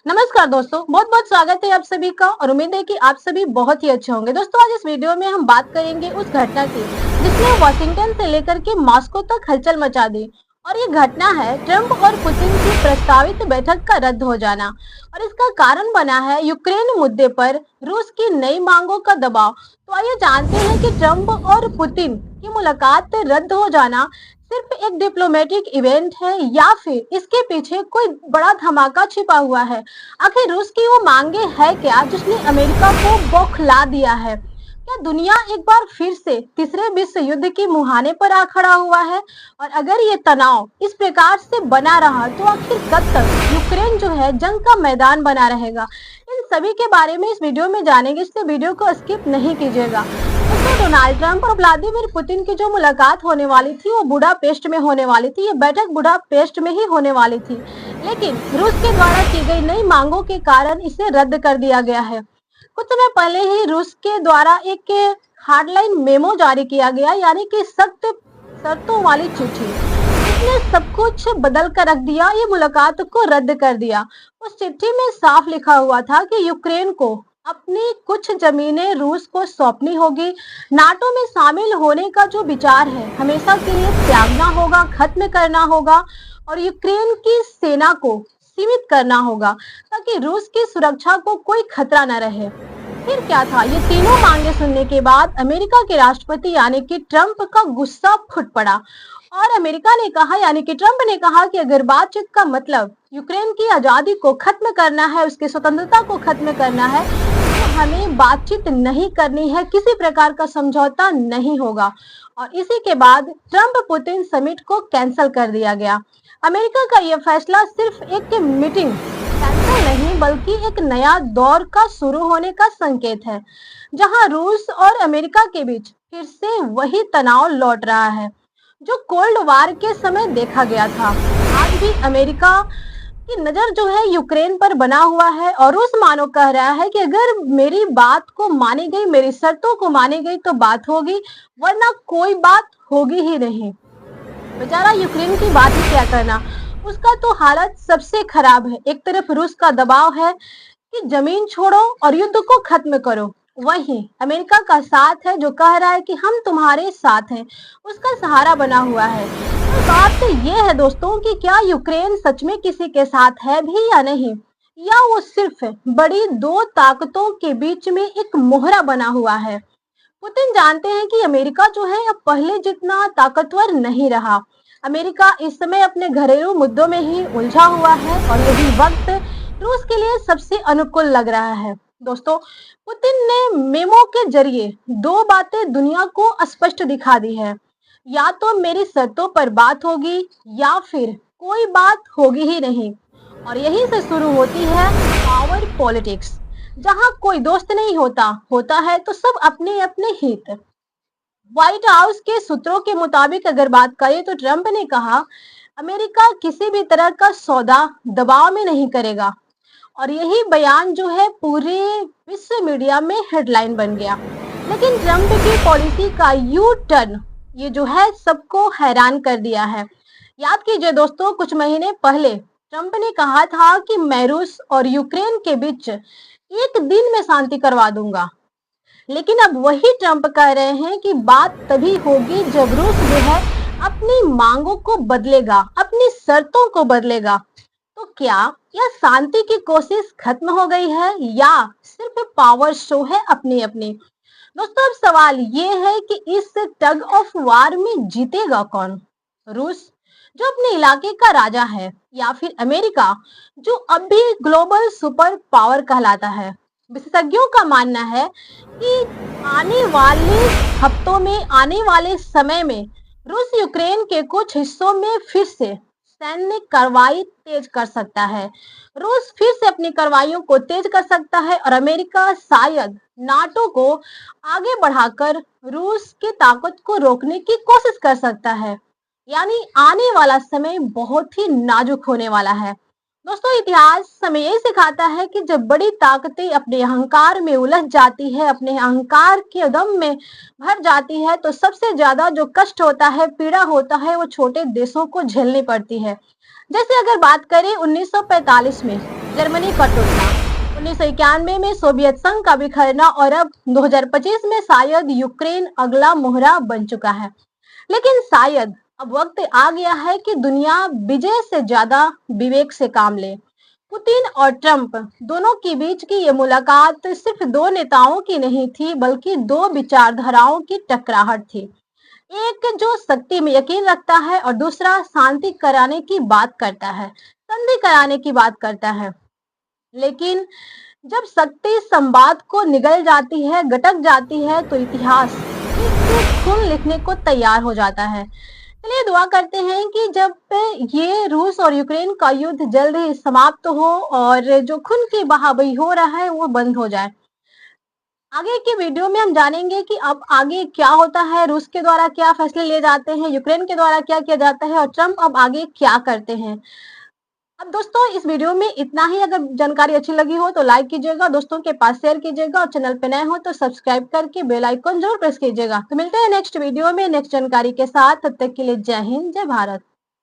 नमस्कार दोस्तों, बहुत बहुत स्वागत है आप सभी का और उम्मीद है कि आप सभी बहुत ही अच्छे होंगे। दोस्तों आज इस वीडियो में हम बात करेंगे उस घटना की जिसने वाशिंगटन से लेकर के मॉस्को तक हलचल मचा दी। और ये घटना है ट्रंप और पुतिन की प्रस्तावित बैठक का रद्द हो जाना। और इसका कारण बना है यूक्रेन मुद्दे पर रूस की नई मांगों का दबाव। तो आइए जानते हैं कि ट्रंप और पुतिन की मुलाकात रद्द हो जाना सिर्फ एक डिप्लोमेटिक इवेंट है या फिर इसके पीछे कोई बड़ा धमाका छिपा हुआ है। आखिर रूस की वो मांगे है क्या जिसने अमेरिका को बौखला दिया है? क्या दुनिया एक बार फिर से तीसरे विश्व युद्ध के मुहाने पर आ खड़ा हुआ है? और अगर ये तनाव इस प्रकार से बना रहा तो आखिर कब तक यूक्रेन जो है जंग का मैदान बना रहेगा? इन सभी के बारे में इस वीडियो में जानेंगे, इसलिए वीडियो को स्किप नहीं कीजिएगा। दोस्तों डोनाल्ड ट्रंप और व्लादिमीर पुतिन की जो मुलाकात होने वाली थी वो बुडापेस्ट में होने वाली थी। ये बैठक बुडापेस्ट में ही होने वाली थी, लेकिन रूस के द्वारा की गई नई मांगों के कारण इसे रद्द कर दिया गया है। कुछ समय पहले ही रूस के द्वारा एक हार्डलाइन मेमो जारी किया गया, यानी कि सख्त शर्तों वाली चिट्ठी। इसने सब कुछ बदल कर रख दिया, ये मुलाकात को रद्द कर दिया। उस चिट्ठी में साफ लिखा हुआ था कि यूक्रेन को अपनी कुछ जमीनें रूस को सौंपनी होगी। नाटो में शामिल होने का जो विचार है हमेशा के लिए त्यागना होगा, खत्म करना होगा और यूक्रेन की सेना को सीमित करना होगा ताकि रूस की सुरक्षा को कोई खतरा न रहे। फिर क्या था, ये तीनों मांगे सुनने के बाद अमेरिका के राष्ट्रपति यानी कि ट्रंप का गुस्सा फूट पड़ा और अमेरिका ने कहा, यानी कि ट्रंप ने कहा कि अगर बातचीत का मतलब यूक्रेन की आजादी को खत्म करना है, उसकी स्वतंत्रता को खत्म करना है, तो हमें बातचीत नहीं करनी है, किसी प्रकार का समझौता नहीं होगा। और इसी के बाद ट्रंप पुतिन समिट को कैंसिल कर दिया गया। अमेरिका का यह फैसला सिर्फ एक मीटिंग कैंसिल नहीं बल्कि एक नया दौर का शुरू होने का संकेत है, जहां रूस और अमेरिका के बीच फिर से वही तनाव लौट रहा है जो कोल्ड वार के समय देखा गया था। आज भी अमेरिका की नजर जो है यूक्रेन पर बना हुआ है और रूस मानो कह रहा है कि अगर मेरी बात को मानी गई, मेरी शर्तों को मानी गई तो बात होगी, वरना कोई बात होगी ही नहीं। बेचारा यूक्रेन की बात ही क्या करना, उसका तो हालत सबसे खराब है। एक तरफ रूस का दबाव है कि जमीन छोड़ो और युद्ध को खत्म करो, वहीं अमेरिका का साथ है जो कह रहा है कि हम तुम्हारे साथ हैं, उसका सहारा बना हुआ है। तो बात तो ये है दोस्तों कि क्या यूक्रेन सच में किसी के साथ है भी या नहीं, या वो सिर्फ बड़ी दो ताकतों के बीच में एक मोहरा बना हुआ है। पुतिन जानते हैं कि अमेरिका जो है अब पहले जितना ताकतवर नहीं रहा। अमेरिका इस समय अपने घरेलू मुद्दों में ही उलझा हुआ है और यही वक्त रूस के लिए सबसे अनुकूल लग रहा है। दोस्तों पुतिन ने मेमो के जरिए दो बातें दुनिया को स्पष्ट दिखा दी है, या तो मेरी शर्तों पर बात होगी या फिर कोई बात होगी ही नहीं। और यहीं से शुरू होती है पावर पॉलिटिक्स, जहां कोई दोस्त नहीं होता, होता है तो सब अपने अपने हित। व्हाइट हाउस के सूत्रों के मुताबिक अगर बात करें तो ट्रंप ने कहा अमेरिका किसी भी तरह का सौदा दबाव में नहीं करेगा। और यही बयान जो है पूरे विश्व मीडिया में हेडलाइन बन गया। लेकिन ट्रंप की पॉलिसी का यू टर्न ये जो है सबको हैरान कर दिया है। याद कीजिए दोस्तों, कुछ महीने पहले ट्रंप ने कहा था कि मैं रूस और यूक्रेन के बीच एक दिन में शांति करवा दूंगा। लेकिन अब वही ट्रंप कह रहे हैं कि बात तभी होगी जब रूस जो है अपनी मांगों को बदलेगा, अपनी शर्तों को बदलेगा। तो क्या यह शांति की कोशिश खत्म हो गई है या सिर्फ पावर शो है अपनी अपनी? दोस्तों अब सवाल ये है कि इस टग ऑफ वार में जीतेगा कौन? रूस जो अपने इलाके का राजा है, या फिर अमेरिका जो अब भी ग्लोबल सुपर पावर कहलाता है? विशेषज्ञों का मानना है कि आने वाले हफ्तों में, आने वाले समय में रूस यूक्रेन के कुछ हिस्सों में फिर से सैन्य कार्रवाई तेज कर सकता है। रूस फिर से अपनी कार्रवाइयों को तेज कर सकता है और अमेरिका शायद नाटो को आगे बढ़ाकर रूस की ताकत को रोकने की कोशिश कर सकता है। यानी आने वाला समय बहुत ही नाजुक होने वाला है। दोस्तों इतिहास हमें यही सिखाता है कि जब बड़ी ताकतें अपने अहंकार में उलझ जाती है, अपने अहंकार के दम में भर जाती है, तो सबसे ज्यादा जो कष्ट होता है, पीड़ा होता है, वो छोटे देशों को झेलनी पड़ती है। जैसे अगर बात करें 1945 में, जर्मनी का टूटना, 1991 में सोवियत संघ का बिखरना और अब 2025 में शायद यूक्रेन अगला मोहरा बन चुका है। लेकिन शायद अब वक्त आ गया है कि दुनिया विजय से ज्यादा विवेक से काम ले। पुतिन और ट्रंप दोनों के बीच की ये मुलाकात सिर्फ दो नेताओं की नहीं थी, बल्कि दो विचारधाराओं की टकराहट थी। एक जो शक्ति में यकीन रखता है और दूसरा शांति कराने की बात करता है, संधि कराने की बात करता है। लेकिन जब शक्ति संवाद को निगल जाती है, गटक जाती है, तो इतिहास फिर खून लिखने को तैयार हो जाता है। चलिए दुआ करते हैं कि जब ये रूस और यूक्रेन का युद्ध जल्द ही समाप्त हो और जो खून की बहावही हो रहा है वो बंद हो जाए। आगे की वीडियो में हम जानेंगे कि अब आगे क्या होता है, रूस के द्वारा क्या फैसले लिए जाते हैं, यूक्रेन के द्वारा क्या किया जाता है और ट्रंप अब आगे क्या करते हैं। अब दोस्तों इस वीडियो में इतना ही। अगर जानकारी अच्छी लगी हो तो लाइक कीजिएगा, दोस्तों के पास शेयर कीजिएगा और चैनल पे नए हो तो सब्सक्राइब करके बेल आइकन जरूर प्रेस कीजिएगा। तो मिलते हैं नेक्स्ट वीडियो में नेक्स्ट जानकारी के साथ। तब तक के लिए जय हिंद, जय भारत।